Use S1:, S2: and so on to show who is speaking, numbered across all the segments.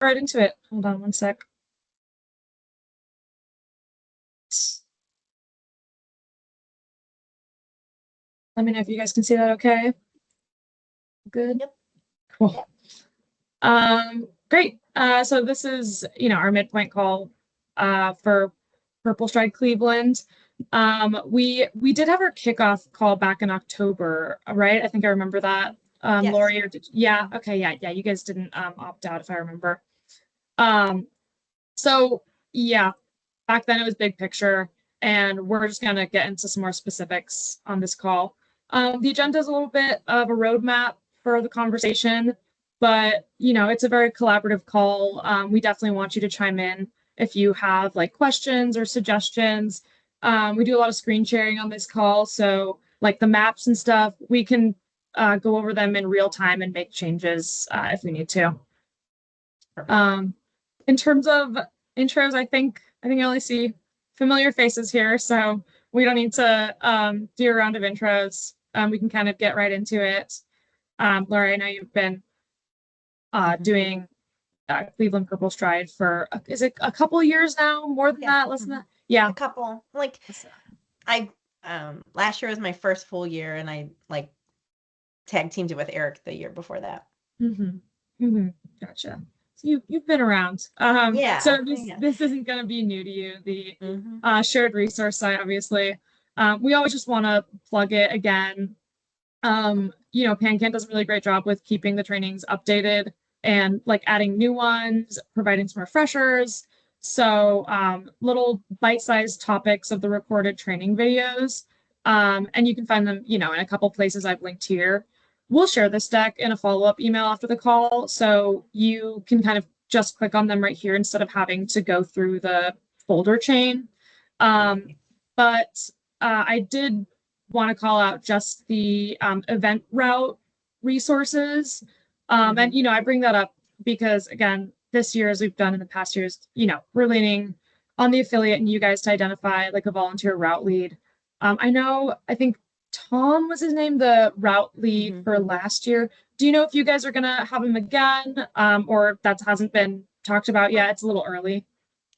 S1: right into it. Hold on one sec. Let me know if you guys can see that okay. Good.
S2: Yep.
S1: Cool. Great. So this is, our midpoint call for PurpleStride Cleveland. We did have our kickoff call back in October, right? I think I remember that.
S2: Yes.
S1: Lori, or yeah, okay, yeah. You guys didn't opt out if I remember. Um, so yeah, back then it was big picture, and we're just gonna get into some more specifics on this call. The agenda is a little bit of a roadmap for the conversation, but it's a very collaborative call. We definitely want you to chime in if you have like questions or suggestions. We do a lot of screen sharing on this call, so like the maps and stuff, we can go over them in real time and make changes if we need to. Um, in terms of intros, I I only see familiar faces here, so we don't need to do a round of intros. We can kind of get right into it. Laura, I know you've been doing Cleveland PurpleStride for is it a couple years now? More than
S2: Yeah.
S1: that? Less than that? Yeah.
S2: A couple. Like I last year was my first full year, and I like tag teamed it with Eric the year before that.
S1: Gotcha. So you've been around. So
S2: Yeah.
S1: this isn't going to be new to you. The
S2: Hmm.
S1: shared resource site, obviously. We always just want to plug it again. PanCan does a really great job with keeping the trainings updated and like adding new ones, providing some refreshers. So little bite-sized topics of the recorded training videos. And you can find them, in a couple places I've linked here. We'll share this deck in a follow-up email after the call, so you can kind of just click on them right here instead of having to go through the folder chain. But I did want to call out just the event route resources. And, I bring that up because, again, this year, as we've done in the past years, we're leaning on the affiliate and you guys to identify like a volunteer route lead. I think Tom was his name, the route lead for last year. Do you know if you guys are going to have him again or if that hasn't been talked about yet? It's a little early.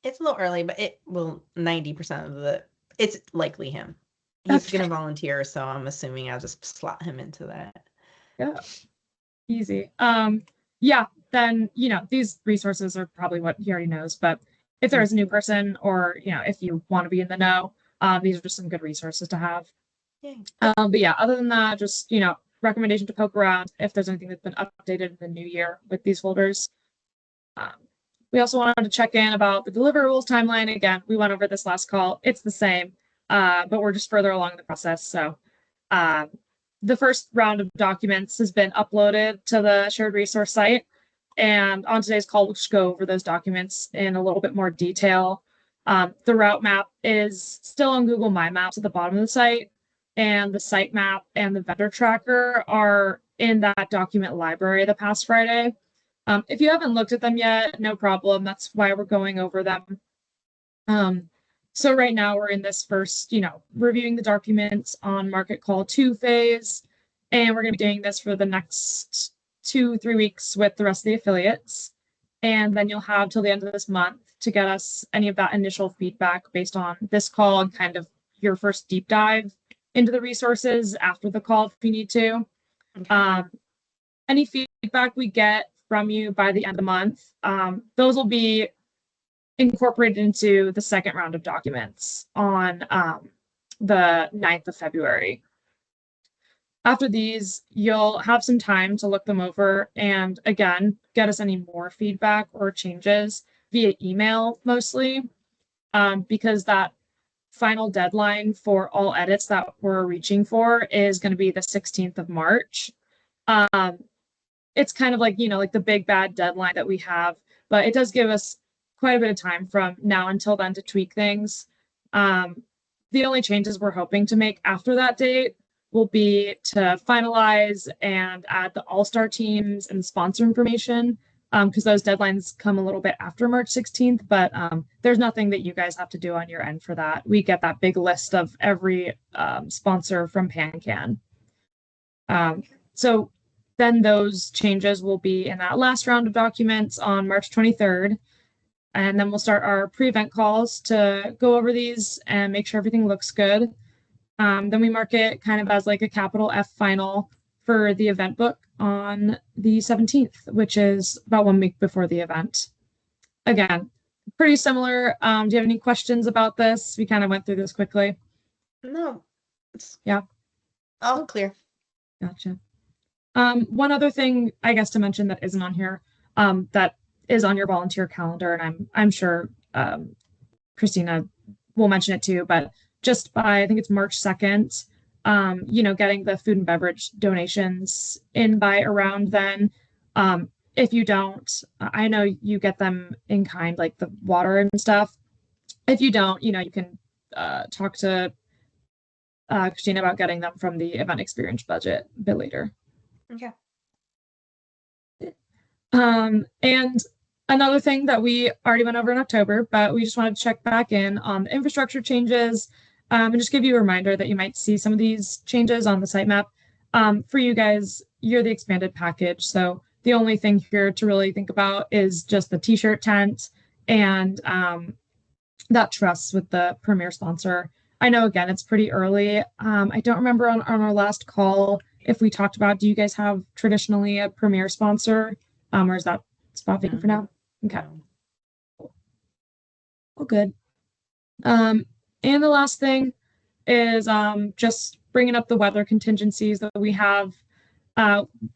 S2: It's a little early, but it will 90% of it's likely him. He's going to volunteer, so I'm assuming I'll just slot him into that.
S1: Yeah. Easy. Yeah, then, these resources are probably what he already knows, but if there is a new person or, if you want to be in the know, these are just some good resources to have. But yeah, other than that, just, recommendation to poke around if there's anything that's been updated in the new year with these folders. We also wanted to check in about the deliverables timeline. Again, we went over this last call. It's the same, but we're just further along in the process. So the first round of documents has been uploaded to the shared resource site. And on today's call, we'll just go over those documents in a little bit more detail. The route map is still on Google My Maps at the bottom of the site, and the site map and the vendor tracker are in that document library the past Friday. If you haven't looked at them yet, no problem. That's why we're going over them. So right now we're in this first, reviewing the documents on market call 2 phase, and we're going to be doing this for the next 2-3 weeks with the rest of the affiliates. And then you'll have till the end of this month to get us any of that initial feedback based on this call and kind of your first deep dive into the resources after the call if you need to. Any feedback we get from you by the end of the month, those will be incorporated into the second round of documents on the 9th of February. After these, you'll have some time to look them over and, again, get us any more feedback or changes via email mostly, because that final deadline for all edits that we're reaching for is going to be the 16th of March. It's kind of like, like the big bad deadline that we have, but it does give us quite a bit of time from now until then to tweak things. The only changes we're hoping to make after that date will be to finalize and add the all-star teams and sponsor information, because those deadlines come a little bit after March 16th, but there's nothing that you guys have to do on your end for that. We get that big list of every sponsor from PanCan. So then those changes will be in that last round of documents on March 23rd. And then we'll start our pre-event calls to go over these and make sure everything looks good. Then we mark it kind of as like a capital F final for the event book on the 17th, which is about 1 week before the event. Again, pretty similar. Do you have any questions about this? We kind of went through this quickly.
S2: No.
S1: Yeah.
S2: All clear.
S1: Gotcha. One other thing I guess to mention that isn't on here, that is on your volunteer calendar, and I'm sure Christina will mention it too, but just by I think it's March 2nd, getting the food and beverage donations in by around then. If you don't, I know you get them in kind, like the water and stuff. If you don't, you can talk to Christina about getting them from the event experience budget a bit later.
S2: Okay.
S1: And another thing that we already went over in October, but we just wanted to check back in on the infrastructure changes, and just give you a reminder that you might see some of these changes on the sitemap. For you guys, you're the expanded package, so the only thing here to really think about is just the t-shirt tent and that trust with the premier sponsor. I know, again, it's pretty early. I don't remember on our last call if we talked about, do you guys have traditionally a premier sponsor, or is that spot vacant for now? Okay. Well, good. And the last thing is just bringing up the weather contingencies that we have.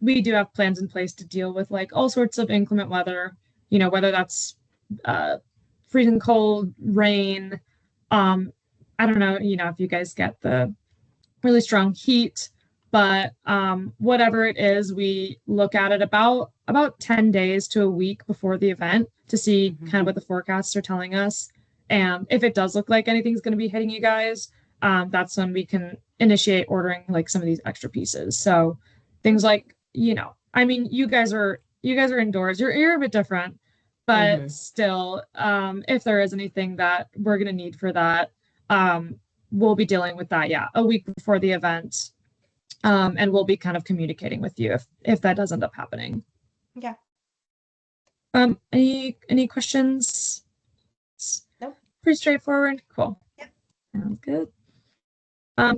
S1: We do have plans in place to deal with like all sorts of inclement weather, whether that's freezing cold, rain. I don't know, if you guys get the really strong heat, but whatever it is, we look at it about 10 days to a week before the event to see kind of what the forecasts are telling us. And if it does look like anything's going to be hitting you guys, that's when we can initiate ordering like some of these extra pieces. So things like, I mean, you guys are indoors. You're a bit different, but still, if there is anything that we're going to need for that, we'll be dealing with that, a week before the event. And we'll be kind of communicating with you if that does end up happening.
S2: Yeah.
S1: Any questions?
S2: Nope.
S1: Pretty straightforward. Cool.
S2: Yeah.
S1: Sounds good.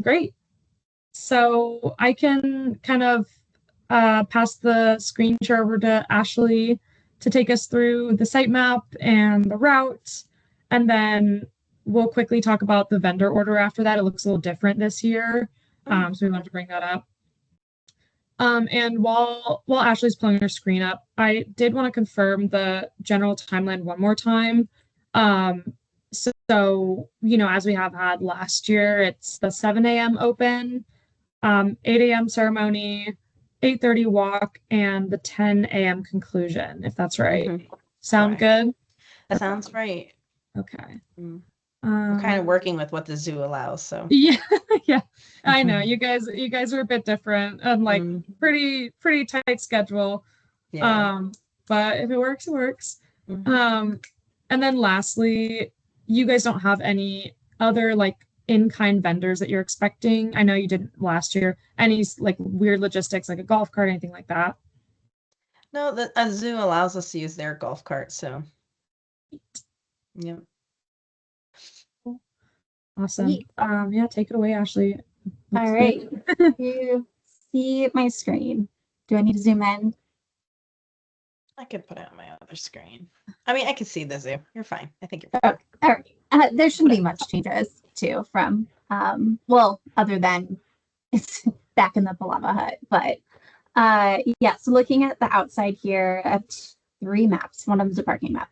S1: Great. So I can kind of pass the screen share over to Ashley to take us through the sitemap and the route, and then we'll quickly talk about the vendor order after that. It looks a little different this year. So we wanted to bring that up. And while Ashley's pulling her screen up, I did want to confirm the general timeline one more time. So as we have had last year, it's the 7 a.m. open, 8 a.m. ceremony, 8:30 walk, and the 10 a.m. conclusion, if that's right. Sound good?
S2: That sounds right.
S1: Okay.
S2: I'm kind of working with what the zoo allows, so
S1: yeah. I know you guys are a bit different and like pretty tight schedule. But if it works, it works. And then lastly, you guys don't have any other like in-kind vendors that you're expecting. I know you didn't last year. Any like weird logistics, like a golf cart, anything like that?
S2: No, the zoo allows us to use their golf cart, so yeah.
S1: Awesome. Take it away, Ashley.
S3: All right. You see my screen. Do I need to zoom in?
S2: I could put it on my other screen. I mean, I can see the zoo. You're fine. I think you're fine.
S3: All right. There shouldn't be much changes too from other than it's back in the Palava hut. But so looking at the outside here, I have 3 maps. One of them is a parking map.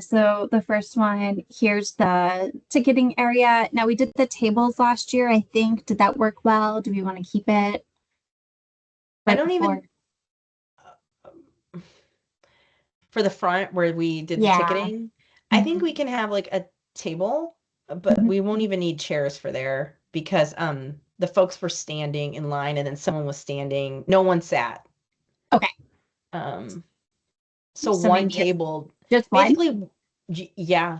S3: So the first one, here's the ticketing area. Now we did the tables last year, I think. Did that work well? Do we want to keep it?
S2: I don't even for the front where we did the ticketing. I think we can have like a table, but we won't even need chairs for there because the folks were standing in line and then someone was standing. No one sat.
S3: Okay.
S2: So one table.
S3: Just one?
S2: Basically, yeah.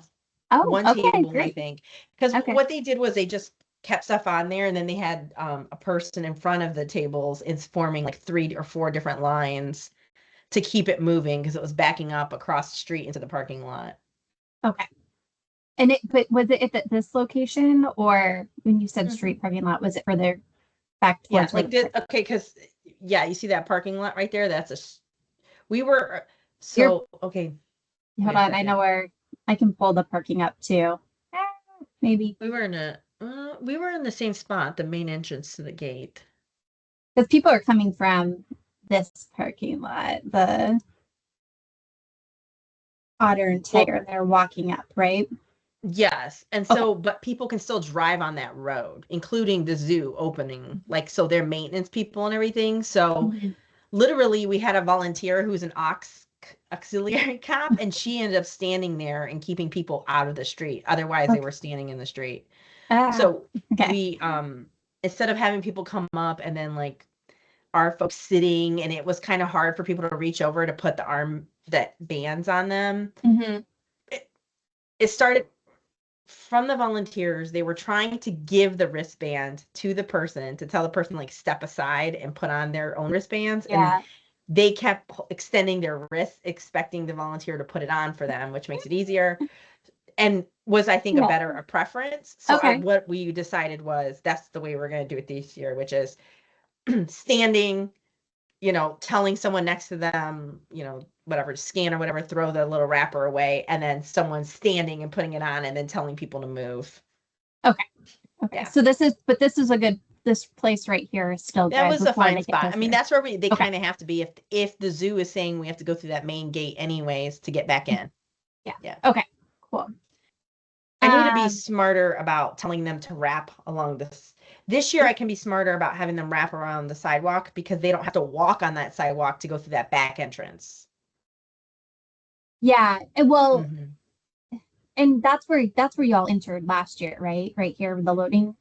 S3: Oh,
S2: one
S3: okay,
S2: table,
S3: great.
S2: I think. Because what they did was they just kept stuff on there, and then they had a person in front of the tables is forming like 3 or 4 different lines to keep it moving because it was backing up across the street into the parking lot.
S3: Okay. But was it at this location, or when you said street parking lot, was it further back towards?
S2: Yeah, like this. Okay, because you see that parking lot right there? We were okay.
S3: Hold on, I know where I can pull the parking up too. Maybe
S2: we were in the same spot, the main entrance to the gate.
S3: Because people are coming from this parking lot, the Otter and Tiger, and they're walking up, right?
S2: Yes. And so, but people can still drive on that road, including the zoo opening, like, so they're maintenance people and everything. So literally we had a volunteer who's an auxiliary cop, and she ended up standing there and keeping people out of the street. Otherwise they were standing in the street. So we, instead of having people come up and then like our folks sitting, and it was kind of hard for people to reach over to put that bands on them. It started from the volunteers. They were trying to give the wristband to the person to tell the person like step aside and put on their own wristbands. And they kept extending their wrists, expecting the volunteer to put it on for them, which makes it easier. And was, I think, a preference. So what we decided was that's the way we're going to do it this year, which is standing, telling someone next to them, whatever, scan or whatever, throw the little wrapper away, and then someone standing and putting it on and then telling people to move.
S3: Okay. Yeah. So this is a good, this place right here is still
S2: that
S3: good.
S2: Was a fine spot. I mean, that's where they kind of have to be if the zoo is saying we have to go through that main gate anyways to get back in. Yeah.
S3: Okay, cool.
S2: I need to be smarter about telling them to wrap along this year. I can be smarter about having them wrap around the sidewalk because they don't have to walk on that sidewalk to go through that back entrance.
S3: Yeah. Well, and that's where y'all entered last year, right? Right here, the loading.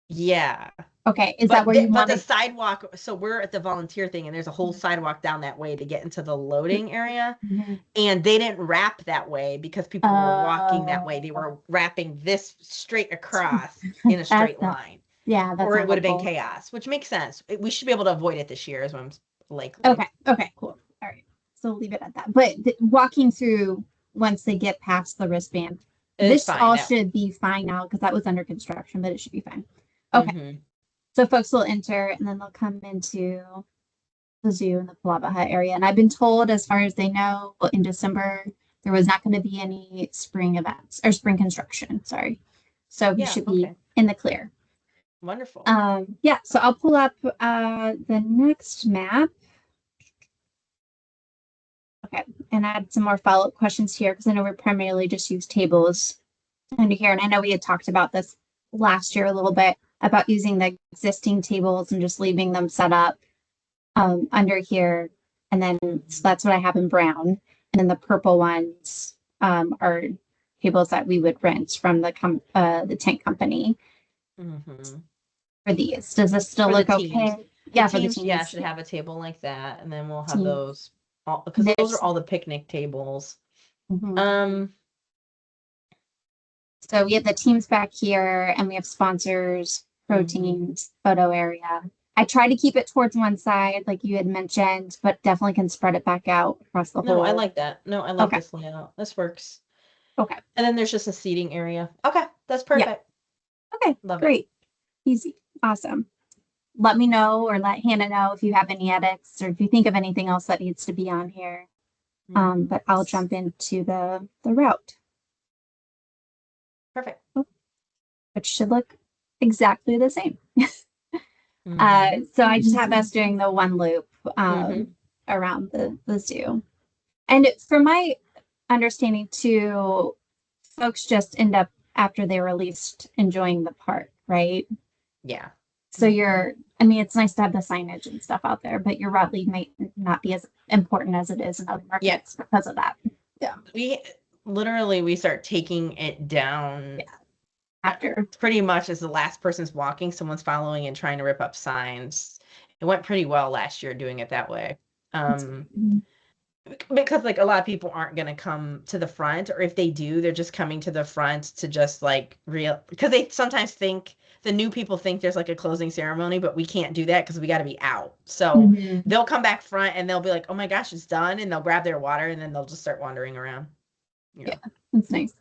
S2: Yeah.
S3: Okay. Is that where you want
S2: the sidewalk? So we're at the volunteer thing, and there's a whole sidewalk down that way to get into the loading area. And they didn't wrap that way because people were walking that way. They were wrapping this straight across in a straight line.
S3: Yeah.
S2: Or it would have been chaos, which makes sense. We should be able to avoid it this year, is what I'm likely.
S3: Okay. Cool. All right. So leave it at that. But walking through once they get past the wristband, this all should be fine now because that was under construction, but it should be fine. Okay. So folks will enter and then they'll come into the zoo in the Palava Hut area. And I've been told, as far as they know, in December, there was not going to be any spring events or spring construction. Sorry. So we should be in the clear.
S2: Wonderful.
S3: Yeah. So I'll pull up the next map. Okay. And add some more follow-up questions here because I know we primarily just use tables under here. And I know we had talked about this last year a little bit about using the existing tables and just leaving them set up under here. And then so that's what I have in brown. And then the purple ones are tables that we would rent from the tent company for these. Does this still look okay?
S2: Yeah, for the teams. Yeah, should have a table like that. And then we'll have those because those are all the picnic tables.
S3: So we have the teams back here and we have sponsors, proteins, photo area. I try to keep it towards one side, like you had mentioned, but definitely can spread it back out across the whole.
S2: No, I like that. No, I like this layout. This works.
S3: Okay.
S2: And then there's just a seating area. Okay, that's perfect.
S3: Yeah. Okay, great. Easy. Awesome. Let me know or let Hannah know if you have any edits or if you think of anything else that needs to be on here. But I'll jump into the route.
S2: Perfect.
S3: Which should look exactly the same. So I just have us doing the one loop around the zoo. And from my understanding too, folks just end up after they're released enjoying the park, right?
S2: Yeah.
S3: So it's nice to have the signage and stuff out there, but your route lead might not be as important as it is in other markets because of that. Yeah.
S2: We start taking it down
S3: after
S2: pretty much as the last person's walking, someone's following and trying to rip up signs. It went pretty well last year doing it that way. We because like a lot of people aren't going to come to the front, or if they do, they're just coming to the front to just like because they sometimes think the new people think there's like a closing ceremony, but we can't do that because we got to be out. So
S1: Mhm.
S2: they'll come back front and they'll be like, oh my gosh, it's done. And they'll grab their water and then they'll just start wandering around.
S3: Yeah, that's nice.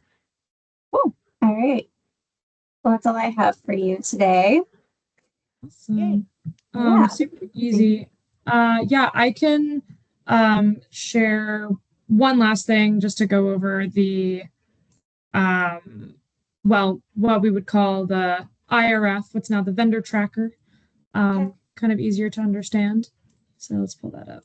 S3: Cool. All right. Well, that's all I have for you today.
S1: Awesome.
S3: Yeah.
S1: Super easy. Yeah, I can share one last thing just to go over the well, what we would call the IRF, what's now the vendor tracker.
S2: Okay.
S1: Kind of easier to understand. So let's pull that up.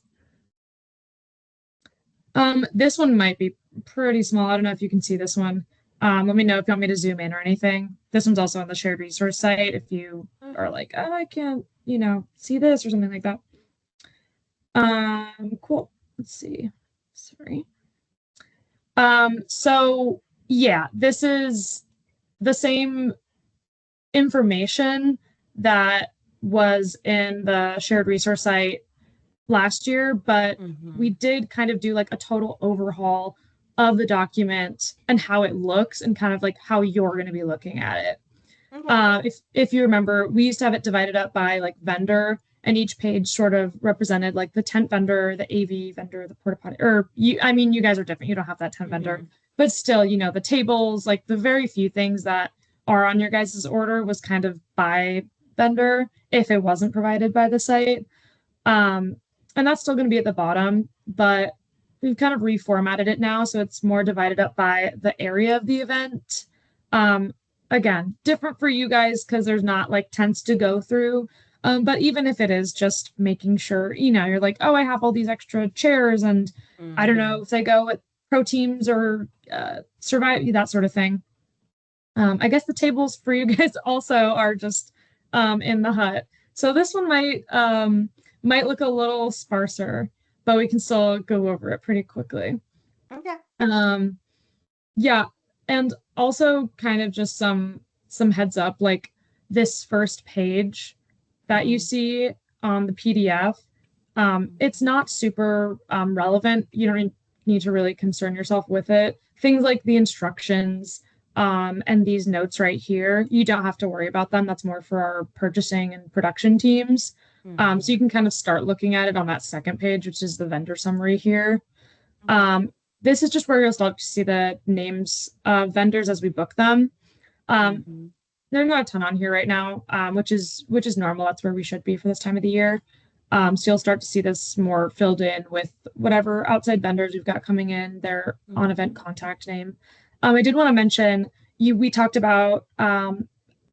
S1: This one might be pretty small. I don't know if you can see this one. Let me know if you want me to zoom in or anything. This one's also on the shared resource site if you are like, oh, I can't, see this or something like that. Cool. Let's see. Sorry. So yeah, this is the same information that was in the shared resource site last year, but we did kind of do like a total overhaul of the document and how it looks and kind of like how you're going to be looking at it.
S2: Okay.
S1: If you remember, we used to have it divided up by like vendor, and each page sort of represented like the tent vendor, the AV vendor, the porta potty, or you guys are different. You don't have that tent vendor, but still, the tables, like the very few things that are on your guys' order was kind of by vendor if it wasn't provided by the site. And that's still going to be at the bottom, but we've kind of reformatted it now. So it's more divided up by the area of the event. Again, different for you guys because there's not like tents to go through. But even if it is just making sure, you're like, oh, I have all these extra chairs and I don't know if they go with pro teams or survive, that sort of thing. I guess the tables for you guys also are just in the hut. So this one might look a little sparser, but we can still go over it pretty quickly.
S2: Okay.
S1: Yeah, and also kind of just some heads up, like this first page that you see on the PDF, it's not super relevant. You don't need to really concern yourself with it. Things like the instructions and these notes right here, you don't have to worry about them. That's more for our purchasing and production teams. So you can kind of start looking at it on that second page, which is the vendor summary here. This is just where you'll start to see the names of vendors as we book them. There's not a ton on here right now, which is normal. That's where we should be for this time of the year. So you'll start to see this more filled in with whatever outside vendors we've got coming in, their on-event contact name. I did want to mention we talked about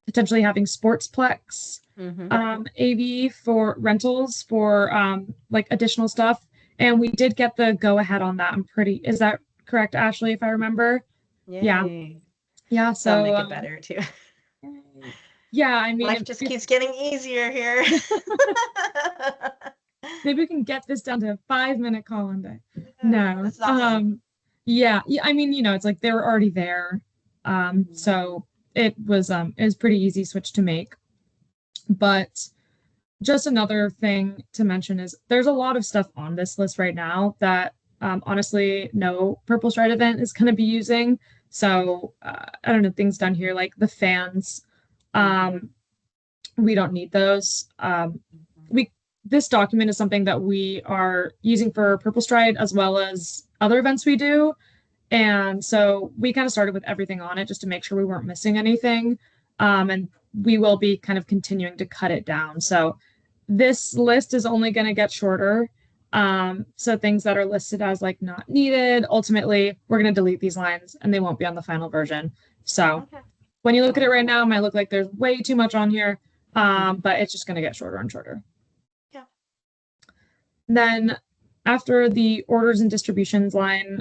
S1: potentially having Sportsplex AV for rentals for like additional stuff. And we did get the go ahead on that. Is that correct, Ashley, if I remember?
S2: Yay.
S1: Yeah. So
S2: that'll make it better too.
S1: Yeah, I mean,
S2: life just keeps getting easier here.
S1: Maybe we can get this down to a 5-minute call one day.
S2: Yeah,
S1: No.
S2: awesome.
S1: Yeah. I mean, it's like they were already there. So it was pretty easy switch to make. But just another thing to mention is there's a lot of stuff on this list right now that honestly no PurpleStride event is going to be using. So I don't know, things down here like the fans. We don't need those. This document is something that we are using for PurpleStride as well as other events we do. And so we kind of started with everything on it just to make sure we weren't missing anything. And we will be kind of continuing to cut it down. So this list is only going to get shorter. So things that are listed as like not needed, ultimately, we're going to delete these lines and they won't be on the final version. So when you look at it right now, it might look like there's way too much on here, but it's just going to get shorter and shorter.
S2: Yeah.
S1: Then after the orders and distributions line,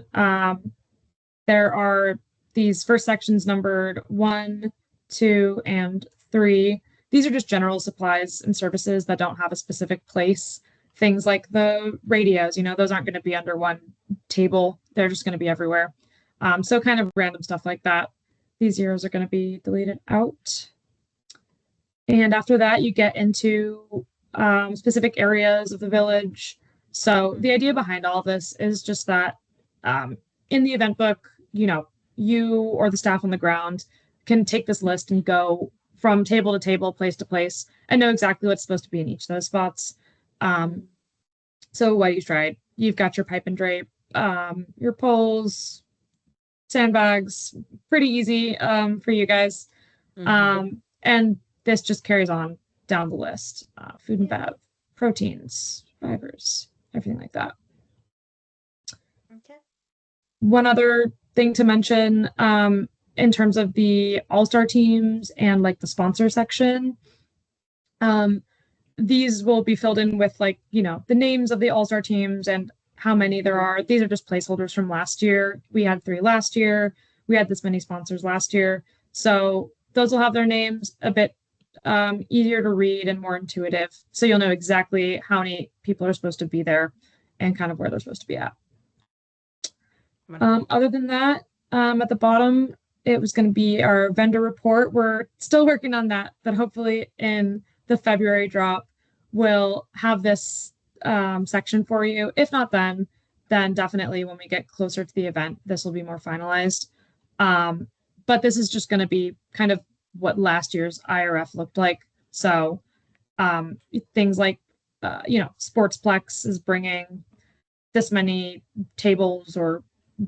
S1: there are these first sections numbered 1, 2, and 3. These are just general supplies and services that don't have a specific place. Things like the radios, those aren't going to be under one table. They're just going to be everywhere. So kind of random stuff like that. These zeros are going to be deleted out. And after that, you get into specific areas of the village. So the idea behind all this is just that in the event book, you or the staff on the ground can take this list and go from table to table, place to place, and know exactly what's supposed to be in each of those spots. So what do you try? You've got your pipe and drape, your poles, sandbags, pretty easy for you guys. And this just carries on down the list. Food and bev, proteins, fibers, everything like that.
S2: Okay.
S1: One other thing to mention in terms of the all-star teams and like the sponsor section, these will be filled in with like, the names of the all-star teams and how many there are. These are just placeholders from last year. We had 3 last year. We had this many sponsors last year. So those will have their names a bit easier to read and more intuitive. So you'll know exactly how many people are supposed to be there and kind of where they're supposed to be at. Other than that, at the bottom, it was going to be our vendor report. We're still working on that, but hopefully in the February drop, we'll have this section for you. If not then definitely when we get closer to the event, this will be more finalized. But this is just going to be kind of what last year's IRF looked like. So things like, Sportsplex is bringing this many tables or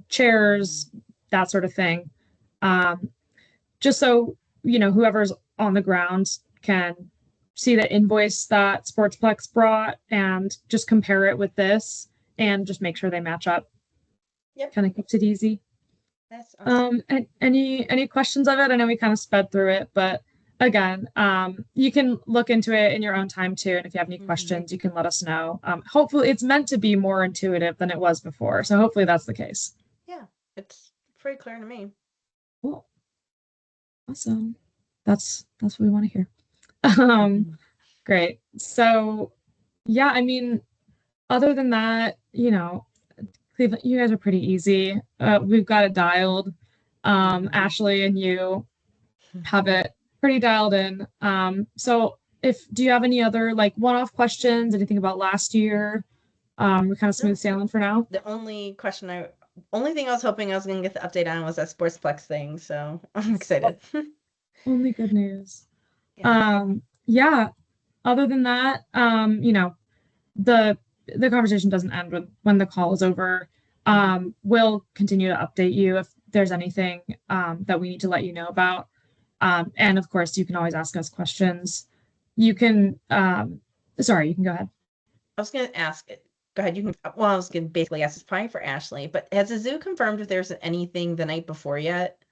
S1: chairs, that sort of thing. Just so, whoever's on the ground can see the invoice that Sportsplex brought and just compare it with this and just make sure they match up.
S2: Yep.
S1: Kind of keeps it easy.
S2: That's awesome.
S1: And any questions of it? I know we kind of sped through it, but again, you can look into it in your own time too. And if you have any questions, you can let us know. Hopefully it's meant to be more intuitive than it was before. So hopefully that's the case.
S2: Yeah, it's pretty clear to me.
S1: Cool. Awesome. That's what we want to hear. Great. So yeah, I mean, other than that, Cleveland, you guys are pretty easy. We've got it dialed. Ashley and you have it pretty dialed in. So do you have any other like one-off questions, anything about last year? We're kind of smooth sailing for now.
S2: The only thing I was hoping I was going to get the update on was that Sportsplex thing. So I'm excited.
S1: Only good news.
S2: Yeah.
S1: Yeah. Other than that, the conversation doesn't end when the call is over. We'll continue to update you if there's anything that we need to let you know about. And of course, you can always ask us questions. You can, sorry, you can go ahead.
S2: I was going to ask it. Go ahead. I was going to basically ask this probably for Ashley, but has the zoo confirmed if there's anything the night before yet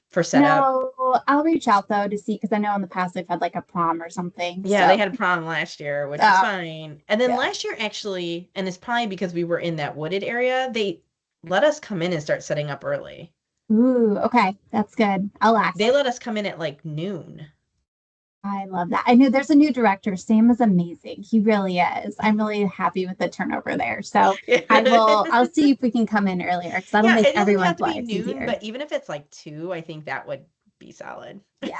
S2: for setup?
S3: No, I'll reach out though to see, because I know in the past they've had like a prom or something.
S2: Yeah,
S3: so.
S2: they had a prom last year, which is fine. And then last year actually, and it's probably because we were in that wooded area, they let us come in and start setting up early.
S3: Ooh, okay. That's good. I'll ask.
S2: They let us come in at like noon.
S3: I love that. I know there's a new director. Sam is amazing. He really is. I'm really happy with the turnover there. So I'll see if we can come in earlier, because that'll make everyone's lives easier.
S2: But even if it's like 2, I think that would be solid.
S3: Yeah.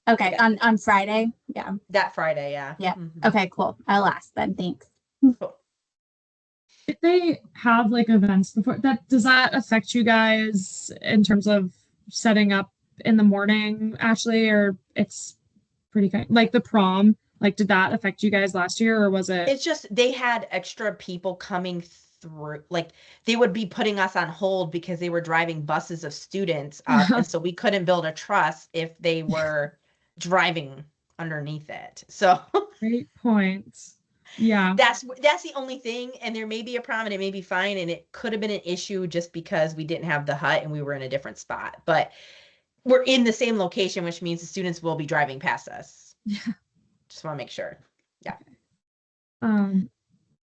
S3: Okay. Yeah. On Friday. Yeah.
S2: That Friday. Yeah.
S3: Yeah. Okay, cool. I'll ask then. Thanks.
S2: Cool.
S1: If they have like events before that, does that affect you guys in terms of setting up in the morning, Ashley, or it's pretty kind like the prom? Like, did that affect you guys last year, or was it?
S2: It's just they had extra people coming through. Like they would be putting us on hold because they were driving buses of students up, and so we couldn't build a truss if they were driving underneath it. So
S1: great point. Yeah,
S2: that's the only thing. And there may be a prom and it may be fine, and it could have been an issue just because we didn't have the hut and we were in a different spot, but we're in the same location, which means the students will be driving past us.
S1: Yeah,
S2: just want to make sure. Yeah.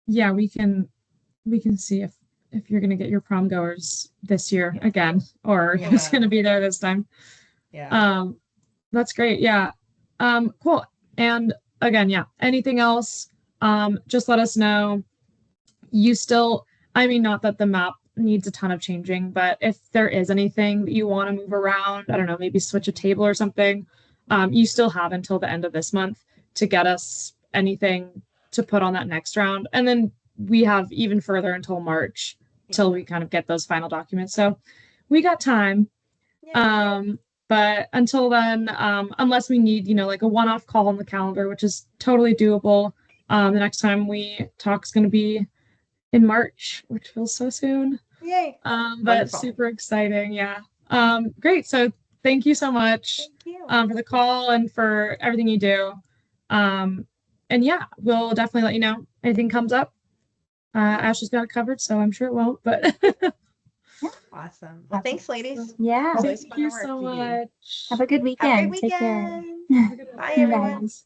S1: Yeah, we can see if you're gonna get your prom goers this year again, or who's gonna be there this time.
S2: Yeah.
S1: That's great. Yeah. Cool. And again, yeah, anything else, just let us know. I mean, not that the map needs a ton of changing, but if there is anything that you want to move around, I don't know, maybe switch a table or something, you still have until the end of this month to get us anything to put on that next round. And then we have even further until March till we kind of get those final documents. So we got time.
S2: Yeah.
S1: But until then, unless we need, like a one-off call on the calendar, which is totally doable, the next time we talk is going to be in March, which feels so soon.
S2: Yay.
S1: But
S2: Wonderful.
S1: super exciting. Yeah. Great. So thank you so much
S2: Thank you.
S1: for the call and for everything you do. And yeah, we'll definitely let you know anything comes up. Ashley's got it covered, so I'm sure it won't, but
S2: Awesome. Well, thanks, ladies.
S3: Yeah.
S2: It's always
S1: thank
S2: fun to
S1: you
S2: work
S1: so
S2: with you.
S1: much.
S3: Have a good
S2: Have a
S3: weekend.
S2: great
S3: Take care.
S2: weekend.
S1: Have a good one.
S2: Bye,
S3: You
S2: everyone.
S3: guys.